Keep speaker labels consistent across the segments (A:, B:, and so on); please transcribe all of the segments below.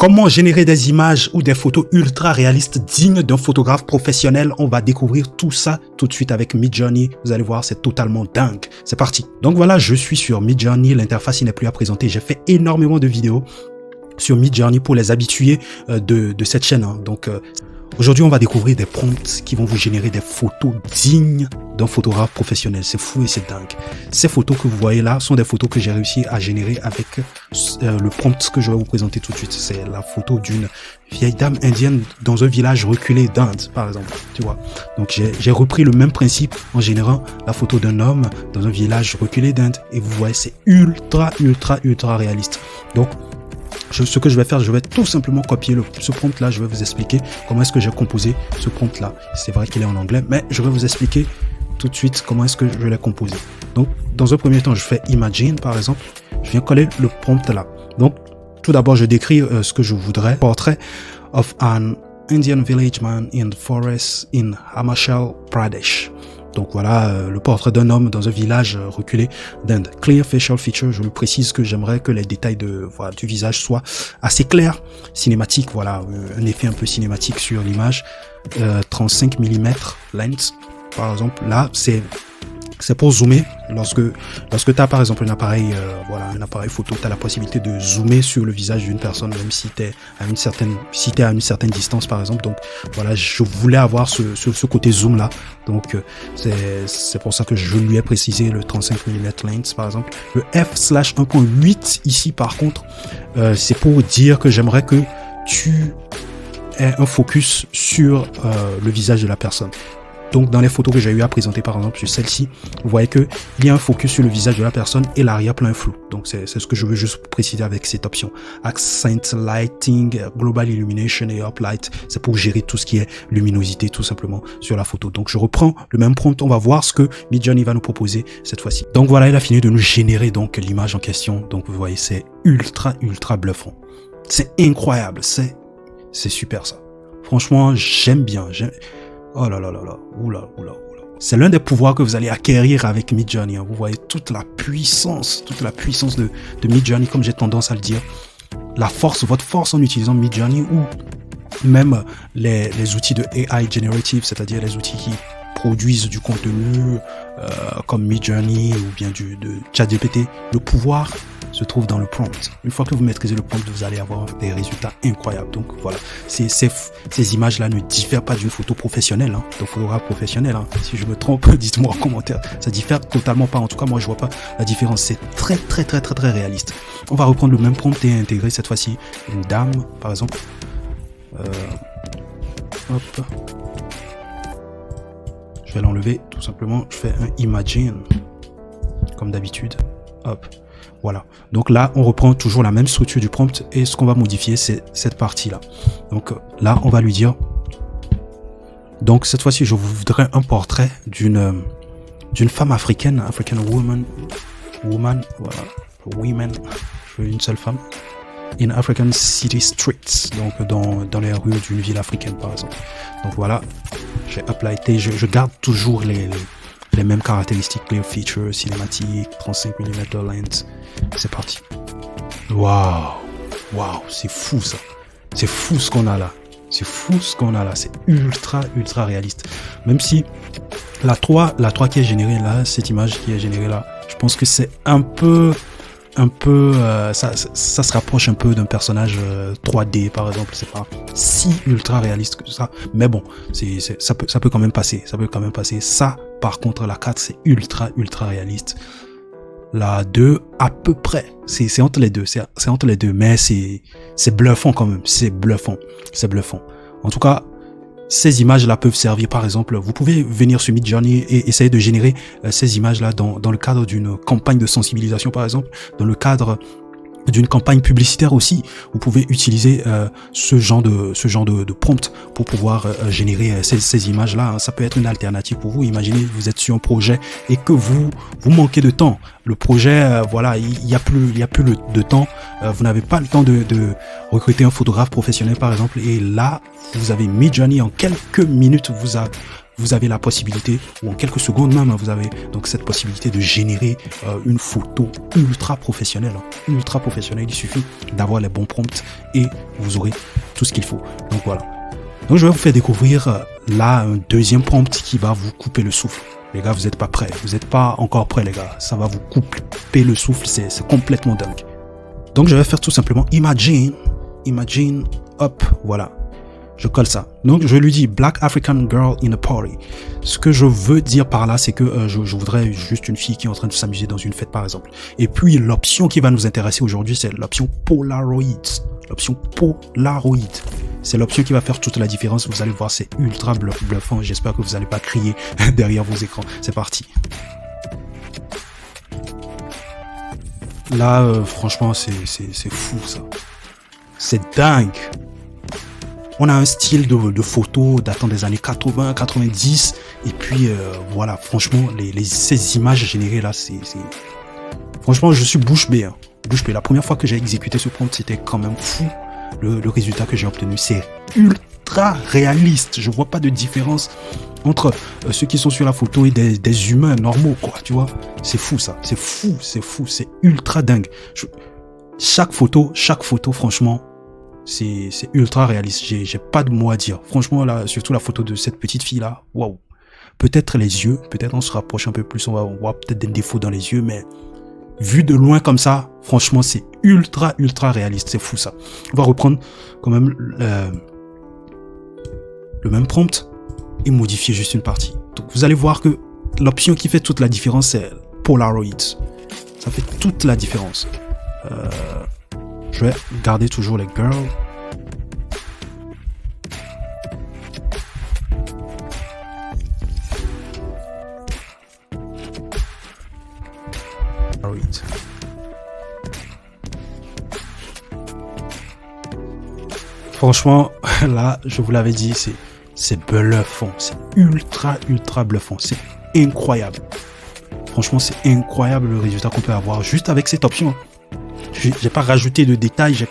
A: Comment générer des images ou des photos ultra réalistes dignes d'un photographe professionnel? On va découvrir tout ça tout de suite avec Midjourney. Vous allez voir, c'est totalement dingue. C'est parti. Donc voilà, je suis sur Midjourney. L'interface, il n'est plus à présenter. J'ai fait énormément de vidéos sur Midjourney pour les habitués de cette chaîne. Donc aujourd'hui, on va découvrir des prompts qui vont vous générer des photos dignes d'un photographe professionnel. C'est fou et c'est dingue. Ces photos que vous voyez là sont des photos que j'ai réussi à générer avec le prompt que je vais vous présenter tout de suite. C'est la photo d'une vieille dame indienne dans un village reculé d'Inde, par exemple. Tu vois. Donc j'ai repris le même principe en générant la photo d'un homme dans un village reculé d'Inde. Et vous voyez, c'est ultra réaliste. Donc ce que je vais faire, je vais tout simplement copier ce prompt là. Je vais vous expliquer comment est-ce que j'ai composé ce prompt là. C'est vrai qu'il est en anglais, mais je vais vous expliquer tout de suite comment est-ce que je l'ai composé. Donc dans un premier temps, je fais imagine par exemple. Je viens coller le prompt là. Donc tout d'abord, je décris ce que je voudrais. Portrait of an Indian village man in the forest in Himachal Pradesh. Donc voilà, le portrait d'un homme dans un village reculé d'Inde. Clear facial feature, je le précise que j'aimerais que les détails du visage soient assez clairs. Cinématique, voilà, un effet un peu cinématique sur l'image. 35 mm lens, par exemple. Là, c'est pour zoomer. Lorsque tu as par exemple un appareil photo, tu as la possibilité de zoomer sur le visage d'une personne, même si tu es à une certaine distance par exemple. Donc voilà, je voulais avoir ce côté zoom là. Donc c'est pour ça que je lui ai précisé le 35 mm lens par exemple. Le f/1.8 ici par contre, c'est pour dire que j'aimerais que tu aies un focus sur le visage de la personne. Donc, dans les photos que j'ai eu à présenter, par exemple, sur celle-ci, vous voyez que il y a un focus sur le visage de la personne et l'arrière-plan flou. Donc, c'est ce que je veux juste préciser avec cette option. Accent Lighting, Global Illumination et Uplight. C'est pour gérer tout ce qui est luminosité, tout simplement, sur la photo. Donc, je reprends le même prompt. On va voir ce que Midjourney va nous proposer cette fois-ci. Donc, voilà, il a fini de nous générer donc l'image en question. Donc, vous voyez, c'est ultra bluffant. C'est incroyable. C'est super, ça. Franchement, j'aime bien. Oh là là là là, oula. C'est l'un des pouvoirs que vous allez acquérir avec Midjourney. Vous voyez toute la puissance de Midjourney, comme j'ai tendance à le dire. Votre force en utilisant Midjourney ou même les outils de AI generative, c'est-à-dire les outils qui produisent du contenu comme Midjourney ou bien de ChatGPT. Le pouvoir se trouve dans le prompt. Une fois que vous maîtrisez le prompt, vous allez avoir des résultats incroyables. Donc voilà, ces images-là ne diffèrent pas d'une photo professionnelle, d'un photographe professionnel. Si je me trompe, dites-moi en commentaire. Ça diffère totalement pas. En tout cas, moi, je vois pas la différence. C'est très réaliste. On va reprendre le même prompt et intégrer cette fois-ci une dame, par exemple. Hop. Je vais l'enlever, tout simplement. Je fais un imagine, comme d'habitude. Hop. Voilà. Donc là, on reprend toujours la même structure du prompt et ce qu'on va modifier, c'est cette partie-là. Donc là, on va lui dire. Donc cette fois-ci, je voudrais un portrait d'une femme africaine, African woman, voilà, women, je veux une seule femme, in African city streets, donc dans les rues d'une ville africaine, par exemple. Donc voilà, j'ai uploadé, je garde toujours les mêmes caractéristiques, clear feature, cinématique, 35 mm lens. C'est parti. Waouh, c'est fou ça. C'est fou ce qu'on a là. C'est ultra réaliste. Même si la 3 qui est générée là, cette image qui est générée là, je pense que c'est un peu ça se rapproche un peu d'un personnage 3D par exemple. C'est pas si ultra réaliste que ça, mais bon, ça peut quand même passer. Ça par contre, la 4 c'est ultra réaliste. La 2 à peu près, c'est entre les deux, c'est entre les deux, mais c'est bluffant quand même, c'est bluffant. En tout cas, ces images-là peuvent servir, par exemple, vous pouvez venir sur Midjourney et essayer de générer ces images-là dans le cadre d'une campagne de sensibilisation, par exemple, dans le cadre d'une campagne publicitaire aussi. Vous pouvez utiliser ce genre de prompt pour pouvoir générer ces images-là. Ça peut être une alternative pour vous. Imaginez, vous êtes sur un projet et que vous manquez de temps. Le projet, voilà, il y a plus de temps. Vous n'avez pas le temps de recruter un photographe professionnel, par exemple. Et là, vous avez Midjourney en quelques minutes, vous avez la possibilité, ou en quelques secondes même, vous avez donc cette possibilité de générer une photo ultra professionnelle. Ultra professionnelle. Il suffit d'avoir les bons prompts et vous aurez tout ce qu'il faut. Donc voilà. Donc je vais vous faire découvrir là un deuxième prompt qui va vous couper le souffle. Les gars, vous n'êtes pas prêts. Vous n'êtes pas encore prêts, les gars. Ça va vous couper le souffle. C'est complètement dingue. Donc, je vais faire tout simplement imagine, hop, voilà. Je colle ça. Donc, je lui dis Black African girl in a party. Ce que je veux dire par là, c'est que je voudrais juste une fille qui est en train de s'amuser dans une fête, par exemple. Et puis, l'option qui va nous intéresser aujourd'hui, c'est l'option Polaroid. L'option Polaroid. C'est l'option qui va faire toute la différence. Vous allez voir, c'est ultra bluffant. J'espère que vous n'allez pas crier derrière vos écrans. C'est parti. Là, franchement, c'est fou, ça. C'est dingue. On a un style de photo datant des années 80, 90. Et puis, voilà, franchement, ces images générées là, c'est... Franchement, je suis bouche bée. Hein. Bouche bée. La première fois que j'ai exécuté ce prompt, c'était quand même fou. Le résultat que j'ai obtenu, c'est ultra réaliste. Je vois pas de différence entre ceux qui sont sur la photo et des humains normaux, quoi, tu vois. C'est fou, ça. C'est fou, c'est ultra dingue. Chaque photo, franchement, c'est ultra réaliste. J'ai pas de mots à dire. Franchement, là, surtout la photo de cette petite fille-là, waouh. Peut-être les yeux, peut-être on se rapproche un peu plus, on va voir peut-être des défauts dans les yeux, mais vu de loin comme ça, franchement, c'est ultra réaliste. C'est fou, ça. On va reprendre quand même le même prompt et modifier juste une partie. Donc, vous allez voir que l'option qui fait toute la différence, c'est Polaroid. Ça fait toute la différence. Je vais garder toujours les girls. Franchement, là, je vous l'avais dit, c'est bluffant. C'est ultra bluffant. C'est incroyable. Franchement, c'est incroyable le résultat qu'on peut avoir juste avec cette option. J'ai pas rajouté de détails, j'ai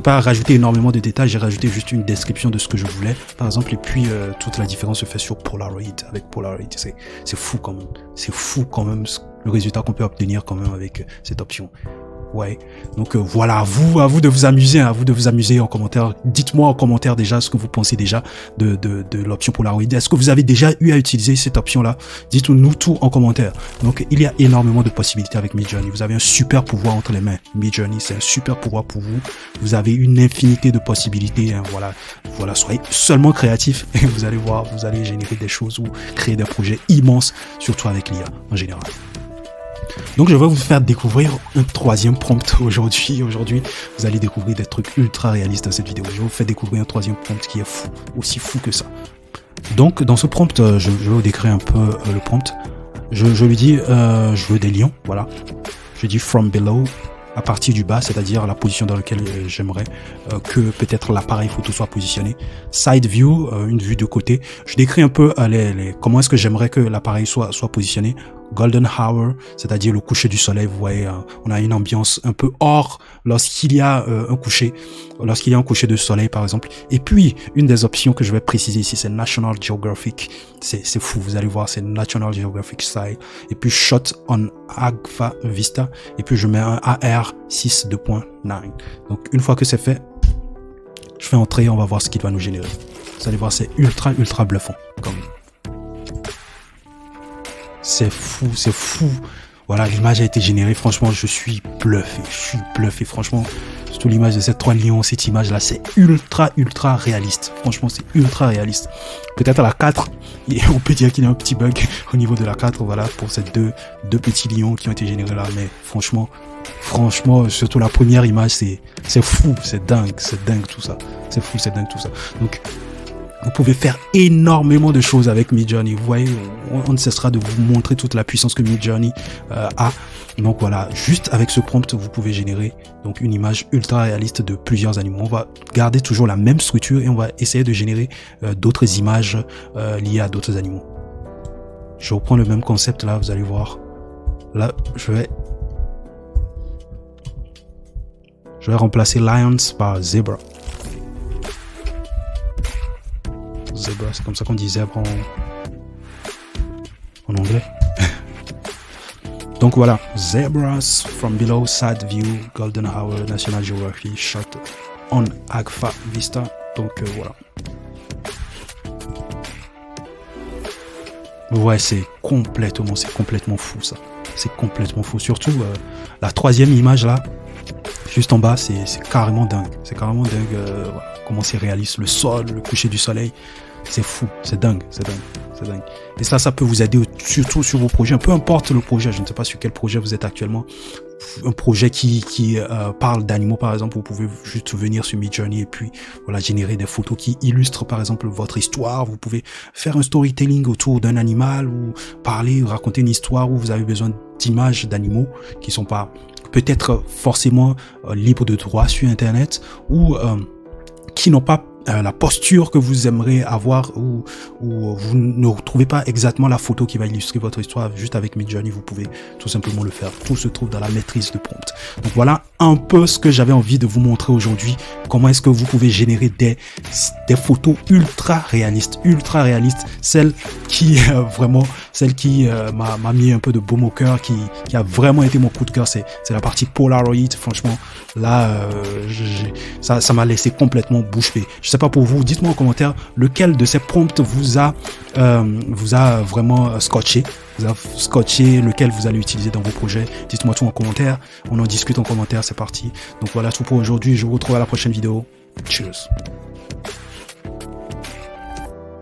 A: pas rajouté énormément de détails, j'ai rajouté juste une description de ce que je voulais, par exemple, et puis toute la différence se fait sur Polaroid. Avec Polaroid, c'est fou quand même. C'est fou quand même le résultat qu'on peut obtenir quand même avec cette option. Ouais, donc voilà, à vous de vous amuser, à vous de vous amuser en commentaire. Dites-moi en commentaire déjà ce que vous pensez déjà de l'option Polaroid. Est-ce que vous avez déjà eu à utiliser cette option-là? Dites-nous tout en commentaire. Donc, il y a énormément de possibilités avec Midjourney. Vous avez un super pouvoir entre les mains. Midjourney, c'est un super pouvoir pour vous. Vous avez une infinité de possibilités. Hein, voilà, soyez seulement créatif et vous allez voir, vous allez générer des choses ou créer des projets immenses, surtout avec l'IA en général. Donc je vais vous faire découvrir un troisième prompt aujourd'hui. Aujourd'hui, vous allez découvrir des trucs ultra réalistes dans cette vidéo. Je vais vous faire découvrir un troisième prompt qui est fou, aussi fou que ça. Donc dans ce prompt, je vais vous décrire un peu le prompt. Je lui dis, je veux des lions, voilà. Je dis from below, à partir du bas, c'est-à-dire la position dans laquelle j'aimerais que peut-être l'appareil photo soit positionné. Side view, une vue de côté. Je décris un peu comment est-ce que j'aimerais que l'appareil soit positionné. Golden hour, c'est-à-dire le coucher du soleil. Vous voyez, on a une ambiance un peu or lorsqu'il y a un coucher de soleil par exemple. Et puis une des options que je vais préciser ici, c'est National Geographic. C'est fou, vous allez voir, c'est National Geographic style. Et puis shot on Agfa Vista. Et puis je mets un AR 6 2.9. Donc une fois que c'est fait, je fais entrer, on va voir ce qu'il va nous générer. Vous allez voir, c'est ultra bluffant comme. C'est fou. Voilà, l'image a été générée. Franchement, je suis bluffé. Franchement, surtout l'image de ces 3 lions, cette image-là, c'est ultra réaliste. Franchement, c'est ultra réaliste. Peut-être à la 4, on peut dire qu'il y a un petit bug au niveau de la 4, voilà, pour ces deux petits lions qui ont été générés là. Mais franchement, surtout la première image, c'est fou, c'est dingue tout ça. C'est fou, c'est dingue tout ça. Donc, vous pouvez faire énormément de choses avec Midjourney. Vous voyez, on ne cessera de vous montrer toute la puissance que Midjourney a. Donc voilà, juste avec ce prompt, vous pouvez générer donc une image ultra réaliste de plusieurs animaux. On va garder toujours la même structure et on va essayer de générer d'autres images liées à d'autres animaux. Je reprends le même concept là, vous allez voir. Là, je vais Je vais remplacer Lions par Zebra. Zebra, c'est comme ça qu'on dit zèbre en anglais. Donc voilà, Zebras from below, side view, golden hour, National Geographic, shot on Agfa Vista. Donc voilà. Ouais, c'est complètement fou ça. C'est complètement fou. Surtout la troisième image là, juste en bas, c'est carrément dingue. C'est carrément dingue voilà, comment c'est réaliste. Le sol, le coucher du soleil, c'est fou. C'est dingue, c'est dingue, c'est dingue. Et ça peut vous aider surtout sur vos projets. Peu importe le projet, je ne sais pas sur quel projet vous êtes actuellement. Un projet qui parle d'animaux par exemple, vous pouvez juste venir sur Midjourney et puis voilà, générer des photos qui illustrent par exemple votre histoire. Vous pouvez faire un storytelling autour d'un animal ou parler ou raconter une histoire où vous avez besoin d'images d'animaux qui sont pas peut-être forcément libres de droit sur internet ou qui n'ont pas la posture que vous aimeriez avoir ou vous ne retrouvez pas exactement la photo qui va illustrer votre histoire. Juste avec Midjourney, vous pouvez tout simplement le faire. Tout se trouve dans la maîtrise de prompt. Donc voilà un peu ce que j'avais envie de vous montrer aujourd'hui. Comment est-ce que vous pouvez générer des photos ultra réalistes, celle qui m'a mis un peu de baume au cœur, qui a vraiment été mon coup de cœur, c'est la partie Polaroid. Franchement, là, ça m'a laissé complètement bouche bée. Je sais pas pour vous, dites-moi en commentaire lequel de ces prompts vous a vraiment scotché. Vous a scotché, lequel vous allez utiliser dans vos projets. Dites-moi tout en commentaire. On en discute en commentaire, c'est parti. Donc voilà tout pour aujourd'hui. Je vous retrouve à la prochaine vidéo. Cheers.